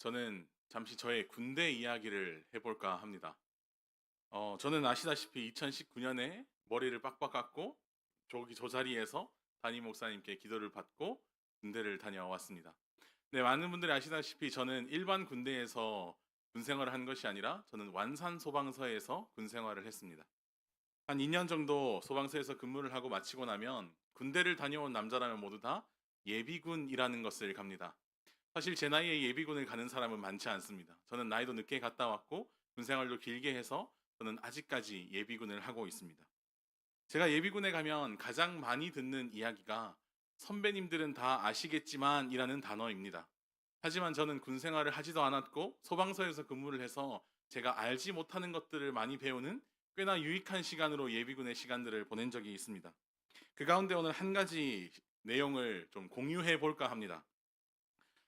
저는 잠시 저의 군대 이야기를 해볼까 합니다. 저는 아시다시피 2019년에 머리를 빡빡 깎고 저 자리에서 담임 목사님께 기도를 받고 군대를 다녀왔습니다. 네, 많은 분들이 아시다시피 저는 일반 군대에서 군 생활을 한 것이 아니라 저는 완산 소방서에서 군 생활을 했습니다. 한 2년 정도 소방서에서 근무를 하고 마치고 나면 군대를 다녀온 남자라면 모두 다 예비군이라는 것을 갑니다. 사실 제 나이에 예비군을 가는 사람은 많지 않습니다. 저는 나이도 늦게 갔다 왔고 군 생활도 길게 해서 저는 아직까지 예비군을 하고 있습니다. 제가 예비군에 가면 가장 많이 듣는 이야기가 선배님들은 다 아시겠지만 이라는 단어입니다. 하지만 저는 군 생활을 하지도 않았고 소방서에서 근무를 해서 제가 알지 못하는 것들을 많이 배우는 꽤나 유익한 시간으로 예비군의 시간들을 보낸 적이 있습니다. 그 가운데 오늘 한 가지 내용을 좀 공유해 볼까 합니다.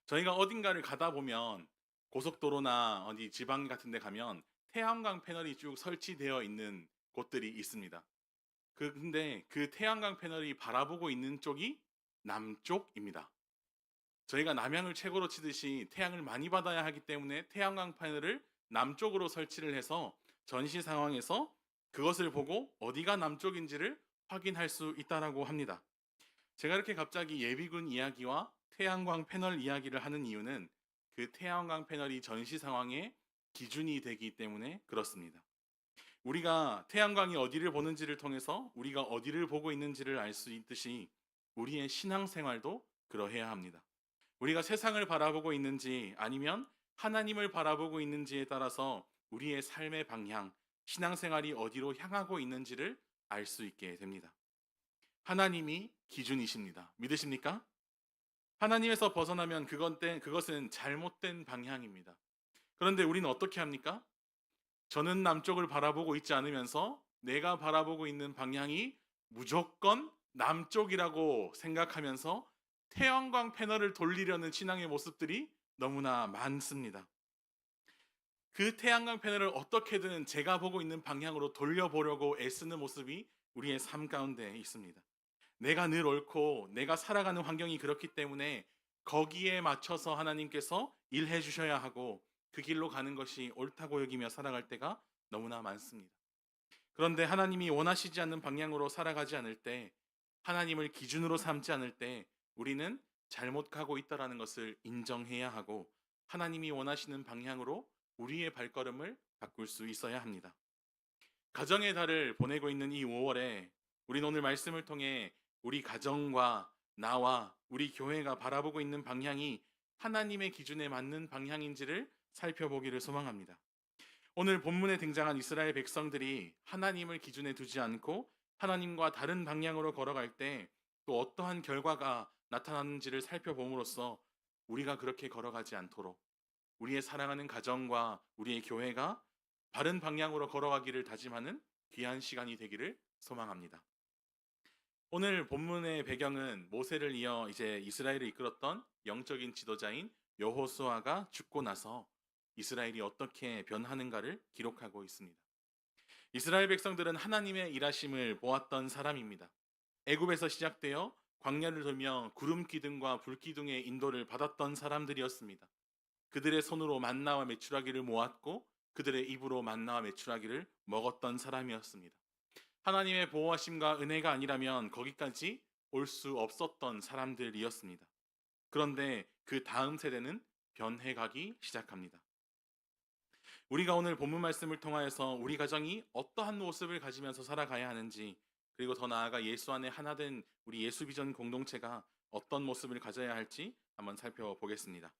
저희가 어딘가를 가다 보면 고속도로나 어디 지방 같은 데 가면 태양광 패널이 쭉 설치되어 있는 곳들이 있습니다. 근데 그 태양광 패널이 바라보고 있는 쪽이 남쪽입니다. 저희가 남양을 최고로 치듯이 태양을 많이 받아야 하기 때문에 태양광 패널을 남쪽으로 설치를 해서 전시 상황에서 그것을 보고 어디가 남쪽인지를 확인할 수 있다라고 합니다. 제가 이렇게 갑자기 예비군 이야기와 태양광 패널 이야기를 하는 이유는 그 태양광 패널이 전시 상황의 기준이 되기 때문에 그렇습니다. 우리가 태양광이 어디를 보는지를 통해서 우리가 어디를 보고 있는지를 알 수 있듯이 우리의 신앙생활도 그러해야 합니다. 우리가 세상을 바라보고 있는지 아니면 하나님을 바라보고 있는지에 따라서 우리의 삶의 방향, 신앙생활이 어디로 향하고 있는지를 알 수 있게 됩니다. 하나님이 기준이십니다. 믿으십니까? 하나님에서 벗어나면 그것은 잘못된 방향입니다. 그런데 우리는 어떻게 합니까? 저는 남쪽을 바라보고 있지 않으면서 내가 바라보고 있는 방향이 무조건 남쪽이라고 생각하면서 태양광 패널을 돌리려는 신앙의 모습들이 너무나 많습니다. 그 태양광 패널을 어떻게든 제가 보고 있는 방향으로 돌려보려고 애쓰는 모습이 우리의 삶 가운데 있습니다. 내가 늘 옳고 내가 살아가는 환경이 그렇기 때문에 거기에 맞춰서 하나님께서 일해 주셔야 하고 그 길로 가는 것이 옳다고 여기며 살아갈 때가 너무나 많습니다. 그런데 하나님이 원하시지 않는 방향으로 살아가지 않을 때, 하나님을 기준으로 삼지 않을 때 우리는 잘못 가고 있다라는 것을 인정해야 하고 하나님이 원하시는 방향으로 우리의 발걸음을 바꿀 수 있어야 합니다. 가정의 달을 보내고 있는 이 5월에 우리는 오늘 말씀을 통해 우리 가정과 나와 우리 교회가 바라보고 있는 방향이 하나님의 기준에 맞는 방향인지를 살펴보기를 소망합니다. 오늘 본문에 등장한 이스라엘 백성들이 하나님을 기준에 두지 않고 하나님과 다른 방향으로 걸어갈 때 또 어떠한 결과가 나타나는지를 살펴봄으로써 우리가 그렇게 걸어가지 않도록 우리의 사랑하는 가정과 우리의 교회가 바른 방향으로 걸어가기를 다짐하는 귀한 시간이 되기를 소망합니다. 오늘 본문의 배경은 모세를 이어 이제 이스라엘을 이끌었던 영적인 지도자인 여호수아가 죽고 나서 이스라엘이 어떻게 변하는가를 기록하고 있습니다. 이스라엘 백성들은 하나님의 일하심을 보았던 사람입니다. 애굽에서 시작되어 광야를 돌며 구름 기둥과 불 기둥의 인도를 받았던 사람들이었습니다. 그들의 손으로 만나와 메추라기를 모았고 그들의 입으로 만나와 메추라기를 먹었던 사람이었습니다. 하나님의 보호하심과 은혜가 아니라면 거기까지 올 수 없었던 사람들이었습니다. 그런데 그 다음 세대는 변해가기 시작합니다. 우리가 오늘 본문 말씀을 통하여서 우리 가정이 어떠한 모습을 가지면서 살아가야 하는지, 그리고 더 나아가 예수 안에 하나 된 우리 예수 비전 공동체가 어떤 모습을 가져야 할지 한번 살펴보겠습니다.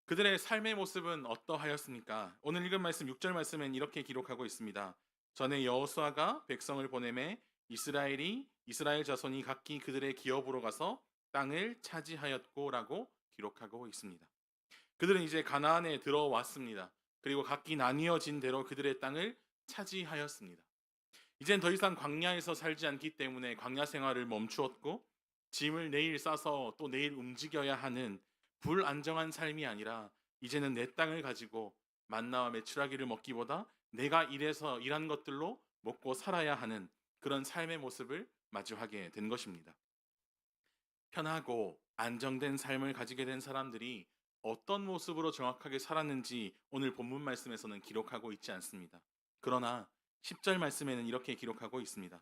그들의 삶의 모습은 어떠하였습니까? 오늘 읽은 말씀 6절 말씀엔 이렇게 기록하고 있습니다. 전에 여호수아가 백성을 보내매 이스라엘 자손이 각기 그들의 기업으로 가서 땅을 차지하였고라고 기록하고 있습니다. 그들은 이제 가나안에 들어왔습니다. 그리고 각기 나뉘어진 대로 그들의 땅을 차지하였습니다. 이젠 더 이상 광야에서 살지 않기 때문에 광야 생활을 멈추었고 짐을 내일 싸서 또 내일 움직여야 하는 불안정한 삶이 아니라 이제는 내 땅을 가지고 만나와 메추라기를 먹기보다 내가 일한 것들로 먹고 살아야 하는 그런 삶의 모습을 마주하게 된 것입니다. 편하고 안정된 삶을 가지게 된 사람들이 어떤 모습으로 정확하게 살았는지 오늘 본문 말씀에서는 기록하고 있지 않습니다. 그러나 10절 말씀에는 이렇게 기록하고 있습니다.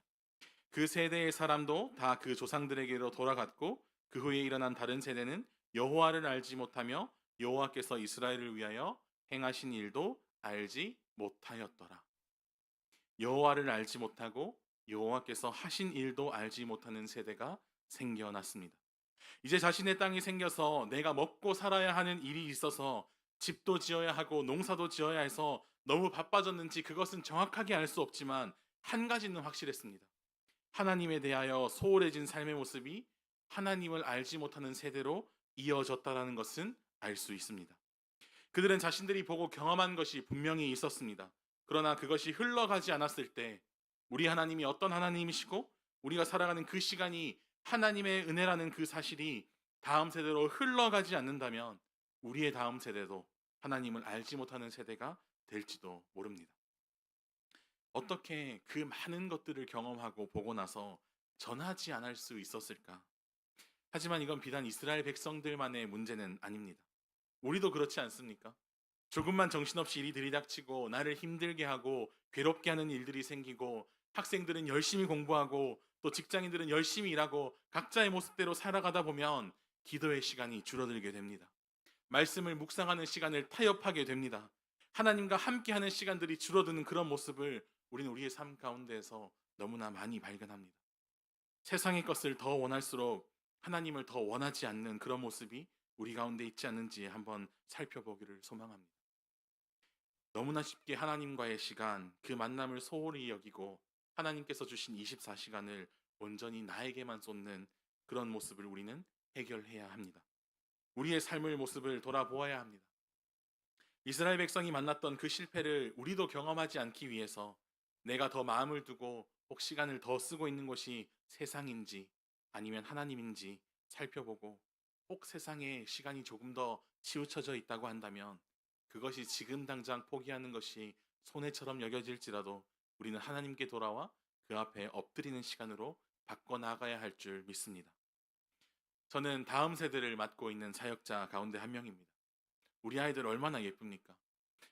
그 세대의 사람도 다 그 조상들에게로 돌아갔고 그 후에 일어난 다른 세대는 여호와를 알지 못하며 여호와께서 이스라엘을 위하여 행하신 일도 알지 못하였더라. 여호와를 알지 못하고 여호와께서 하신 일도 알지 못하는 세대가 생겨났습니다. 이제 자신의 땅이 생겨서 내가 먹고 살아야 하는 일이 있어서 집도 지어야 하고 농사도 지어야 해서 너무 바빠졌는지 그것은 정확하게 알 수 없지만 한 가지는 확실했습니다. 하나님에 대하여 소홀해진 삶의 모습이 하나님을 알지 못하는 세대로 이어졌다라는 것은 알 수 있습니다. 그들은 자신들이 보고 경험한 것이 분명히 있었습니다. 그러나 그것이 흘러가지 않았을 때 우리 하나님이 어떤 하나님이시고 우리가 살아가는 그 시간이 하나님의 은혜라는 그 사실이 다음 세대로 흘러가지 않는다면 우리의 다음 세대도 하나님을 알지 못하는 세대가 될지도 모릅니다. 어떻게 그 많은 것들을 경험하고 보고 나서 전하지 않을 수 있었을까? 하지만 이건 비단 이스라엘 백성들만의 문제는 아닙니다. 우리도 그렇지 않습니까? 조금만 정신없이 일이 들이닥치고 나를 힘들게 하고 괴롭게 하는 일들이 생기고 학생들은 열심히 공부하고 또 직장인들은 열심히 일하고 각자의 모습대로 살아가다 보면 기도의 시간이 줄어들게 됩니다. 말씀을 묵상하는 시간을 타협하게 됩니다. 하나님과 함께하는 시간들이 줄어드는 그런 모습을 우리는 우리의 삶 가운데에서 너무나 많이 발견합니다. 세상의 것을 더 원할수록 하나님을 더 원하지 않는 그런 모습이 우리 가운데 있지 않는지 한번 살펴보기를 소망합니다. 너무나 쉽게 하나님과의 시간, 그 만남을 소홀히 여기고 하나님께서 주신 24시간을 온전히 나에게만 쏟는 그런 모습을 우리는 해결해야 합니다. 우리의 삶의 모습을 돌아보아야 합니다. 이스라엘 백성이 만났던 그 실패를 우리도 경험하지 않기 위해서 내가 더 마음을 두고 혹 시간을 더 쓰고 있는 것이 세상인지 아니면 하나님인지 살펴보고 혹 세상에 시간이 조금 더 치우쳐져 있다고 한다면 그것이 지금 당장 포기하는 것이 손해처럼 여겨질지라도 우리는 하나님께 돌아와 그 앞에 엎드리는 시간으로 바꿔나가야 할 줄 믿습니다. 저는 다음 세대를 맡고 있는 사역자 가운데 한 명입니다. 우리 아이들 얼마나 예쁩니까?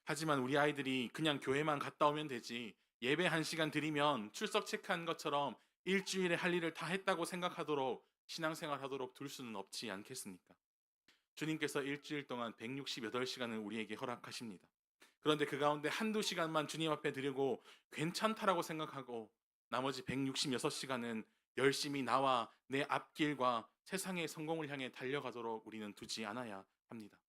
하지만 우리 아이들이 그냥 교회만 갔다 오면 되지 예배 1시간 드리면 출석 체크한 것처럼 일주일에 할 일을 다 했다고 생각하도록 신앙생활 하도록 둘 수는 없지 않겠습니까? 주님께서 일주일 동안 168시간을 우리에게 허락하십니다. 그런데 그 가운데 한두 시간만 주님 앞에 드리고 괜찮다라고 생각하고 나머지 166시간은 열심히 나와 내 앞길과 세상의 성공을 향해 달려가도록 우리는 두지 않아야 합니다.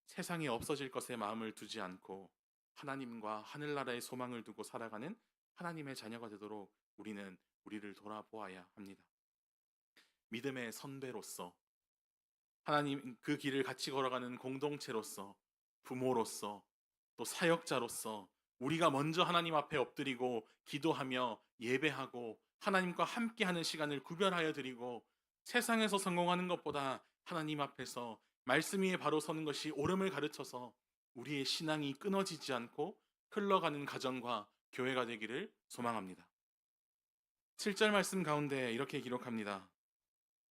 세상에 없어질 것에 마음을 두지 않고 하나님과 하늘나라의 소망을 두고 살아가는 하나님의 자녀가 되도록 우리는 우리를 돌아보아야 합니다. 믿음의 선배로서 하나님 그 길을 같이 걸어가는 공동체로서 부모로서 또 사역자로서 우리가 먼저 하나님 앞에 엎드리고 기도하며 예배하고 하나님과 함께하는 시간을 구별하여 드리고 세상에서 성공하는 것보다 하나님 앞에서 말씀 위에 바로 서는 것이 옳음을 가르쳐서 우리의 신앙이 끊어지지 않고 흘러가는 가정과 교회가 되기를 소망합니다. 7절 말씀 가운데 이렇게 기록합니다.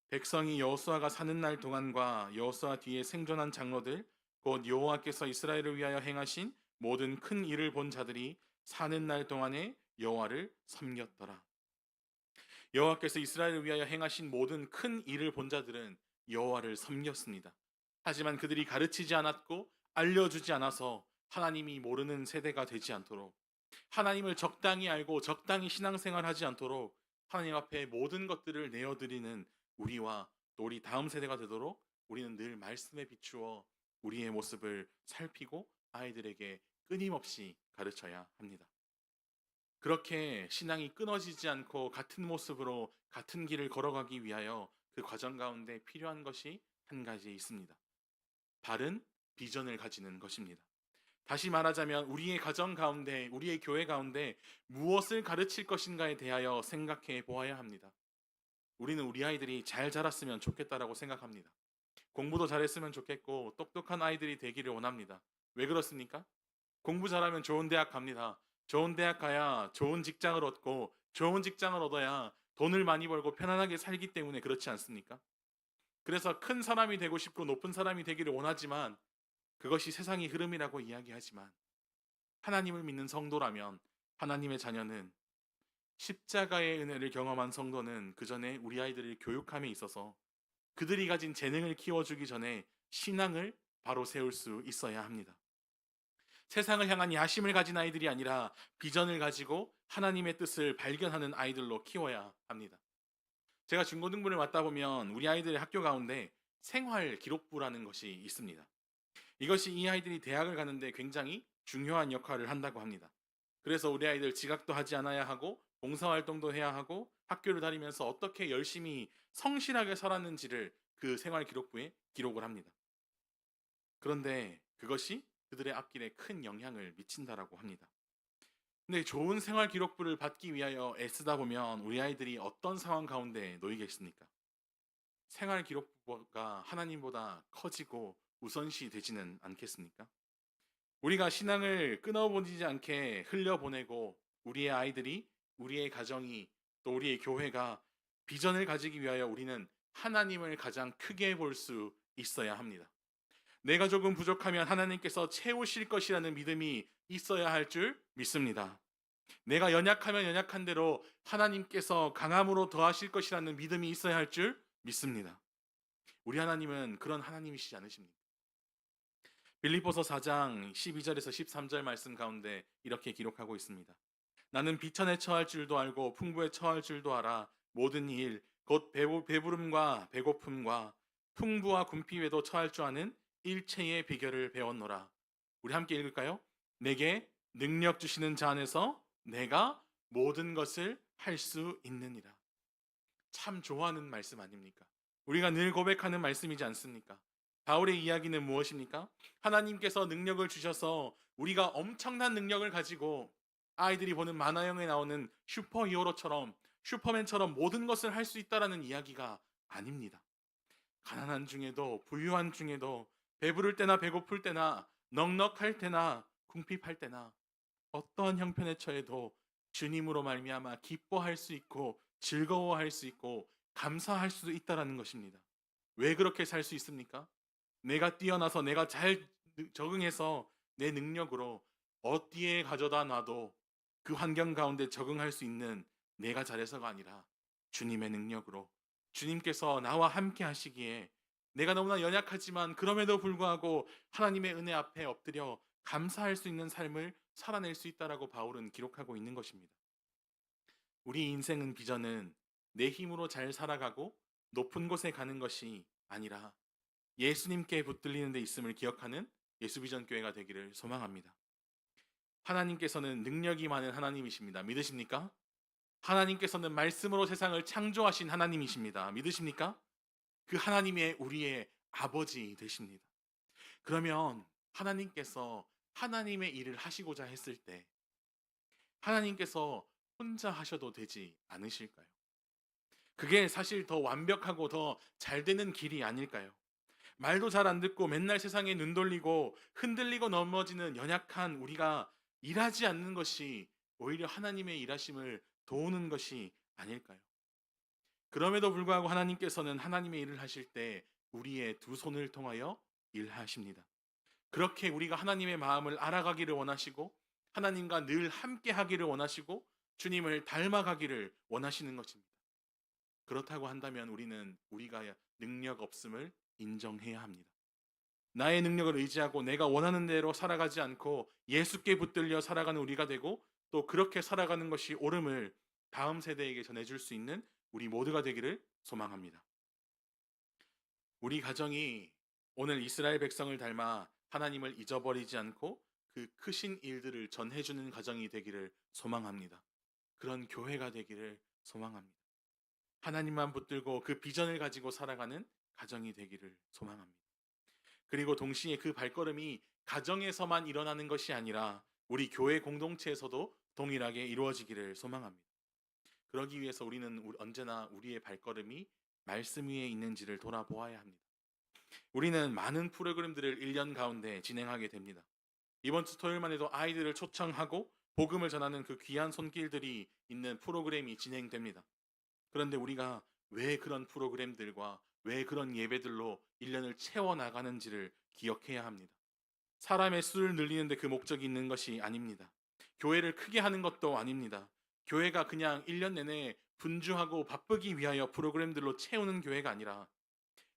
백성이 여호수아가 사는 날 동안과 여호수아 뒤에 생존한 장로들 곧 여호와께서 이스라엘을 위하여 행하신 모든 큰 일을 본 자들이 사는 날 동안에 여호와를 섬겼더라. 여호와께서 이스라엘을 위하여 행하신 모든 큰 일을 본 자들은 여호와를 섬겼습니다. 하지만 그들이 가르치지 않았고 알려주지 않아서 하나님이 모르는 세대가 되지 않도록 하나님을 적당히 알고 적당히 신앙생활하지 않도록 하나님 앞에 모든 것들을 내어드리는 우리와 또 우리 다음 세대가 되도록 우리는 늘 말씀에 비추어 우리의 모습을 살피고 아이들에게 끊임없이 가르쳐야 합니다. 그렇게 신앙이 끊어지지 않고 같은 모습으로 같은 길을 걸어가기 위하여 그 과정 가운데 필요한 것이 한 가지 있습니다. 바른 비전을 가지는 것입니다. 다시 말하자면 우리의 가정 가운데, 우리의 교회 가운데 무엇을 가르칠 것인가에 대하여 생각해 보아야 합니다. 우리는 우리 아이들이 잘 자랐으면 좋겠다라고 생각합니다. 공부도 잘했으면 좋겠고 똑똑한 아이들이 되기를 원합니다. 왜 그렇습니까? 공부 잘하면 좋은 대학 갑니다. 좋은 대학 가야 좋은 직장을 얻고 좋은 직장을 얻어야 돈을 많이 벌고 편안하게 살기 때문에 그렇지 않습니까? 그래서 큰 사람이 되고 싶고 높은 사람이 되기를 원하지만 그것이 세상의 흐름이라고 이야기하지만 하나님을 믿는 성도라면, 하나님의 자녀는, 십자가의 은혜를 경험한 성도는 그 전에 우리 아이들을 교육함에 있어서 그들이 가진 재능을 키워주기 전에 신앙을 바로 세울 수 있어야 합니다. 세상을 향한 야심을 가진 아이들이 아니라 비전을 가지고 하나님의 뜻을 발견하는 아이들로 키워야 합니다. 제가 중고등부를 맡다 보면 우리 아이들의 학교 가운데 생활 기록부라는 것이 있습니다. 이것이 이 아이들이 대학을 가는데 굉장히 중요한 역할을 한다고 합니다. 그래서 우리 아이들 지각도 하지 않아야 하고 봉사활동도 해야 하고 학교를 다니면서 어떻게 열심히 성실하게 살았는지를 그 생활 기록부에 기록을 합니다. 그런데 그것이 그들의 앞길에 큰 영향을 미친다라고 합니다. 근데 좋은 생활 기록부를 받기 위하여 애쓰다 보면 우리 아이들이 어떤 상황 가운데 놓이겠습니까? 생활 기록부가 하나님보다 커지고 우선시 되지는 않겠습니까? 우리가 신앙을 끊어버리지 않게 흘려보내고 우리의 아이들이, 우리의 가정이, 또 우리의 교회가 비전을 가지기 위하여 우리는 하나님을 가장 크게 볼 수 있어야 합니다. 내가 조금 부족하면 하나님께서 채우실 것이라는 믿음이 있어야 할 줄 믿습니다. 내가 연약하면 연약한 대로 하나님께서 강함으로 더하실 것이라는 믿음이 있어야 할 줄 믿습니다. 우리 하나님은 그런 하나님이시지 않으십니까? 빌립보서 4장 12절에서 13절 말씀 가운데 이렇게 기록하고 있습니다. 나는 비천에 처할 줄도 알고 풍부에 처할 줄도 알아. 모든 일, 곧 배부름과 배고픔과 풍부와 궁핍에도 처할 줄 아는 일체의 비결을 배웠노라. 우리 함께 읽을까요? 내게 능력 주시는 자 안에서 내가 모든 것을 할 수 있느니라. 참 좋아하는 말씀 아닙니까? 우리가 늘 고백하는 말씀이지 않습니까? 바울의 이야기는 무엇입니까? 하나님께서 능력을 주셔서 우리가 엄청난 능력을 가지고 아이들이 보는 만화영에 나오는 슈퍼히어로처럼, 슈퍼맨처럼 모든 것을 할 수 있다라는 이야기가 아닙니다. 가난한 중에도, 부유한 중에도, 배부를 때나 배고플 때나, 넉넉할 때나, 궁핍할 때나, 어떠한 형편에 처해도 주님으로 말미암아 기뻐할 수 있고 즐거워할 수 있고 감사할 수도 있다라는 것입니다. 왜 그렇게 살 수 있습니까? 내가 뛰어나서, 내가 잘 적응해서 내 능력으로 어디에 가져다 놔도 그 환경 가운데 적응할 수 있는 내가 잘해서가 아니라 주님의 능력으로, 주님께서 나와 함께 하시기에 내가 너무나 연약하지만 그럼에도 불구하고 하나님의 은혜 앞에 엎드려 감사할 수 있는 삶을 살아낼 수 있다라고 바울은 기록하고 있는 것입니다. 우리 인생은, 비전은 내 힘으로 잘 살아가고 높은 곳에 가는 것이 아니라 예수님께 붙들리는 데 있음을 기억하는 예수비전교회가 되기를 소망합니다. 하나님께서는 능력이 많은 하나님이십니다. 믿으십니까? 하나님께서는 말씀으로 세상을 창조하신 하나님이십니다. 믿으십니까? 그 하나님의 우리의 아버지 되십니다. 그러면 하나님께서 하나님의 일을 하시고자 했을 때 하나님께서 혼자 하셔도 되지 않으실까요? 그게 사실 더 완벽하고 더 잘 되는 길이 아닐까요? 말도 잘 안 듣고 맨날 세상에 눈 돌리고 흔들리고 넘어지는 연약한 우리가 일하지 않는 것이 오히려 하나님의 일하심을 도우는 것이 아닐까요? 그럼에도 불구하고 하나님께서는 하나님의 일을 하실 때 우리의 두 손을 통하여 일하십니다. 그렇게 우리가 하나님의 마음을 알아가기를 원하시고 하나님과 늘 함께 하기를 원하시고 주님을 닮아가기를 원하시는 것입니다. 그렇다고 한다면 우리는 우리가 능력 없음을 인정해야 합니다. 나의 능력을 의지하고 내가 원하는 대로 살아가지 않고 예수께 붙들려 살아가는 우리가 되고, 또 그렇게 살아가는 것이 옳음을 다음 세대에게 전해줄 수 있는 우리 모두가 되기를 소망합니다. 우리 가정이 오늘 이스라엘 백성을 닮아 하나님을 잊어버리지 않고 그 크신 일들을 전해주는 가정이 되기를 소망합니다. 그런 교회가 되기를 소망합니다. 하나님만 붙들고 그 비전을 가지고 살아가는 가정이 되기를 소망합니다. 그리고 동시에 그 발걸음이 가정에서만 일어나는 것이 아니라 우리 교회 공동체에서도 동일하게 이루어지기를 소망합니다. 그러기 위해서 우리는 언제나 우리의 발걸음이 말씀 위에 있는지를 돌아보아야 합니다. 우리는 많은 프로그램들을 1년 가운데 진행하게 됩니다. 이번 주 토요일만 해도 아이들을 초청하고 복음을 전하는 그 귀한 손길들이 있는 프로그램이 진행됩니다. 그런데 우리가 왜 그런 프로그램들과 왜 그런 예배들로 1년을 채워나가는지를 기억해야 합니다. 사람의 수를 늘리는데 그 목적이 있는 것이 아닙니다. 교회를 크게 하는 것도 아닙니다. 교회가 그냥 1년 내내 분주하고 바쁘기 위하여 프로그램들로 채우는 교회가 아니라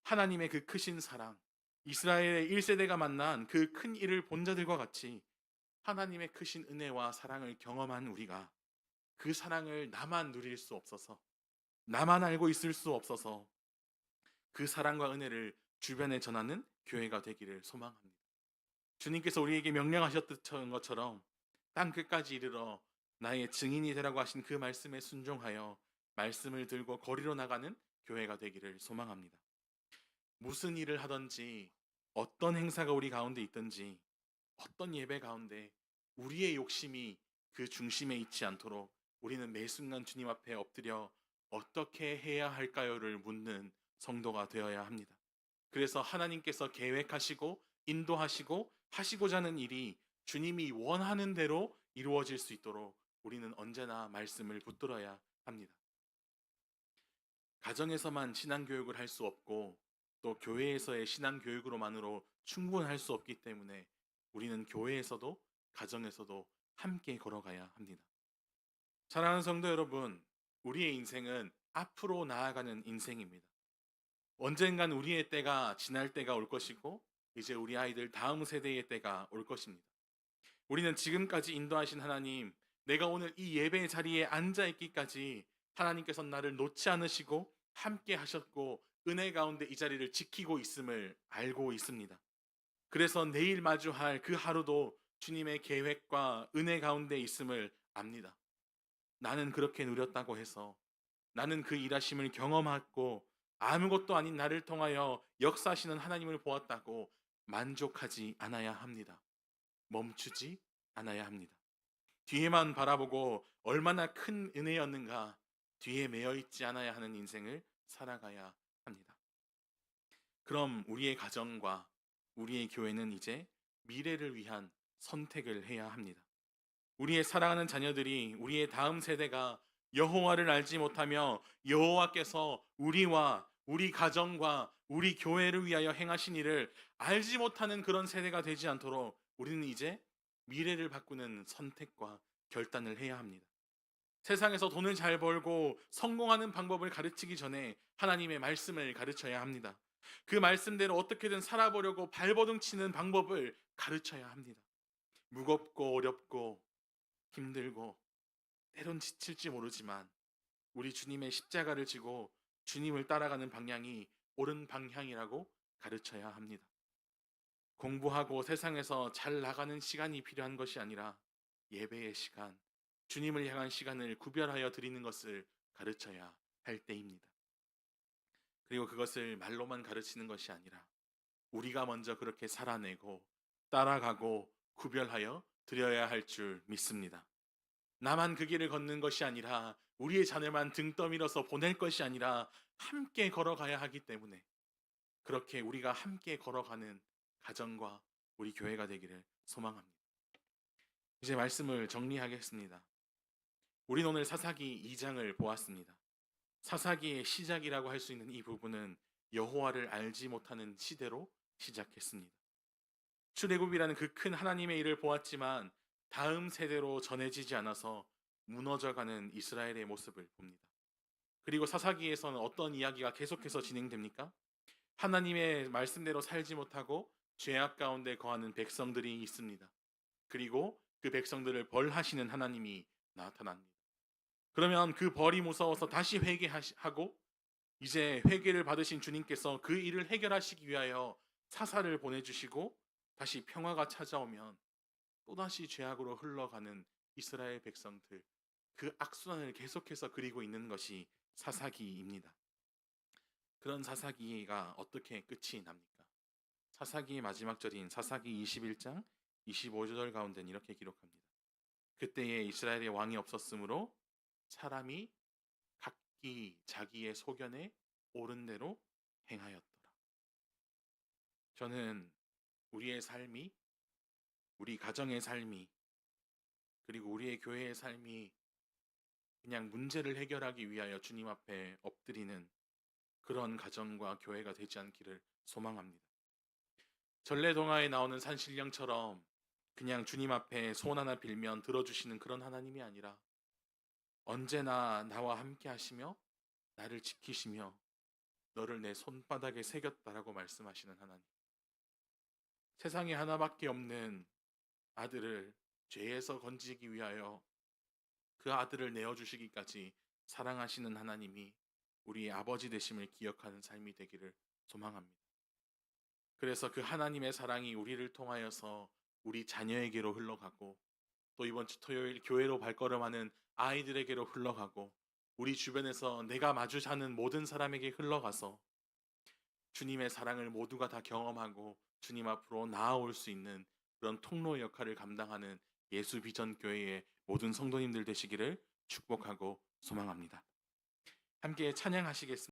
하나님의 그 크신 사랑, 이스라엘의 1세대가 만난 그 큰 일을 본 자들과 같이 하나님의 크신 은혜와 사랑을 경험한 우리가 그 사랑을 나만 누릴 수 없어서, 나만 알고 있을 수 없어서 그 사랑과 은혜를 주변에 전하는 교회가 되기를 소망합니다. 주님께서 우리에게 명령하셨던 것처럼 땅 끝까지 이르러 나의 증인이 되라고 하신 그 말씀에 순종하여 말씀을 들고 거리로 나가는 교회가 되기를 소망합니다. 무슨 일을 하든지 어떤 행사가 우리 가운데 있든지 어떤 예배 가운데 우리의 욕심이 그 중심에 있지 않도록 우리는 매 순간 주님 앞에 엎드려 어떻게 해야 할까요를 묻는 성도가 되어야 합니다. 그래서 하나님께서 계획하시고 인도하시고 하시고자 하는 일이 주님이 원하는 대로 이루어질 수 있도록 우리는 언제나 말씀을 붙들어야 합니다. 가정에서만 신앙교육을 할 수 없고 또 교회에서의 신앙교육으로만으로 충분할 수 없기 때문에 우리는 교회에서도 가정에서도 함께 걸어가야 합니다. 사랑하는 성도 여러분, 우리의 인생은 앞으로 나아가는 인생입니다. 언젠간 우리의 때가 지날 때가 올 것이고 이제 우리 아이들 다음 세대의 때가 올 것입니다. 우리는 지금까지 인도하신 하나님, 내가 오늘 이 예배 자리에 앉아 있기까지 하나님께서 나를 놓지 않으시고 함께 하셨고 은혜 가운데 이 자리를 지키고 있음을 알고 있습니다. 그래서 내일 마주할 그 하루도 주님의 계획과 은혜 가운데 있음을 압니다. 나는 그렇게 누렸다고 해서 나는 그 일하심을 경험했고 아무것도 아닌 나를 통하여 역사하시는 하나님을 보았다고 만족하지 않아야 합니다. 멈추지 않아야 합니다. 뒤에만 바라보고 얼마나 큰 은혜였는가 뒤에 매여 있지 않아야 하는 인생을 살아가야 합니다. 그럼 우리의 가정과 우리의 교회는 이제 미래를 위한 선택을 해야 합니다. 우리의 사랑하는 자녀들이 우리의 다음 세대가 여호와를 알지 못하며 여호와께서 우리와 우리 가정과 우리 교회를 위하여 행하신 일을 알지 못하는 그런 세대가 되지 않도록 우리는 이제 미래를 바꾸는 선택과 결단을 해야 합니다. 세상에서 돈을 잘 벌고 성공하는 방법을 가르치기 전에 하나님의 말씀을 가르쳐야 합니다. 그 말씀대로 어떻게든 살아보려고 발버둥 치는 방법을 가르쳐야 합니다. 무겁고 어렵고 힘들고 때론 지칠지 모르지만 우리 주님의 십자가를 지고 주님을 따라가는 방향이 옳은 방향이라고 가르쳐야 합니다. 공부하고 세상에서 잘 나가는 시간이 필요한 것이 아니라 예배의 시간, 주님을 향한 시간을 구별하여 드리는 것을 가르쳐야 할 때입니다. 그리고 그것을 말로만 가르치는 것이 아니라 우리가 먼저 그렇게 살아내고 따라가고 구별하여 드려야 할 줄 믿습니다. 나만 그 길을 걷는 것이 아니라 우리의 자녀만 등 떠밀어서 보낼 것이 아니라 함께 걸어가야 하기 때문에 그렇게 우리가 함께 걸어가는 가정과 우리 교회가 되기를 소망합니다. 이제 말씀을 정리하겠습니다. 우린 오늘 사사기 2장을 보았습니다. 사사기의 시작이라고 할 수 있는 이 부분은 여호와를 알지 못하는 시대로 시작했습니다. 출애굽이라는 그 큰 하나님의 일을 보았지만 다음 세대로 전해지지 않아서 무너져가는 이스라엘의 모습을 봅니다. 그리고 사사기에서는 어떤 이야기가 계속해서 진행됩니까? 하나님의 말씀대로 살지 못하고 죄악 가운데 거하는 백성들이 있습니다. 그리고 그 백성들을 벌하시는 하나님이 나타납니다. 그러면 그 벌이 무서워서 다시 회개하고 이제 회개를 받으신 주님께서 그 일을 해결하시기 위하여 사사를 보내주시고 다시 평화가 찾아오면 또다시 죄악으로 흘러가는 이스라엘 백성들, 그 악순환을 계속해서 그리고 있는 것이 사사기입니다. 그런 사사기가 어떻게 끝이 납니까? 사사기의 마지막 절인 사사기 21장 25절 가운데는 이렇게 기록합니다. 그때에 이스라엘의 왕이 없었으므로 사람이 각기 자기의 소견에 옳은 대로 행하였더라. 저는 우리의 삶이, 우리 가정의 삶이, 그리고 우리의 교회의 삶이 그냥 문제를 해결하기 위하여 주님 앞에 엎드리는 그런 가정과 교회가 되지 않기를 소망합니다. 전래동화에 나오는 산신령처럼 그냥 주님 앞에 소원 하나 빌면 들어주시는 그런 하나님이 아니라 언제나 나와 함께 하시며 나를 지키시며 너를 내 손바닥에 새겼다라고 말씀하시는 하나님. 세상에 하나밖에 없는 아들을 죄에서 건지기 위하여 그 아들을 내어주시기까지 사랑하시는 하나님이 우리의 아버지 되심을 기억하는 삶이 되기를 소망합니다. 그래서 그 하나님의 사랑이 우리를 통하여서 우리 자녀에게로 흘러가고 또 이번 주 토요일 교회로 발걸음하는 아이들에게로 흘러가고 우리 주변에서 내가 마주 사는 모든 사람에게 흘러가서 주님의 사랑을 모두가 다 경험하고 주님 앞으로 나아올 수 있는 그런 통로 역할을 감당하는 예수 비전 교회의 모든 성도님들 되시기를 축복하고 소망합니다. 함께 찬양하시겠습니다.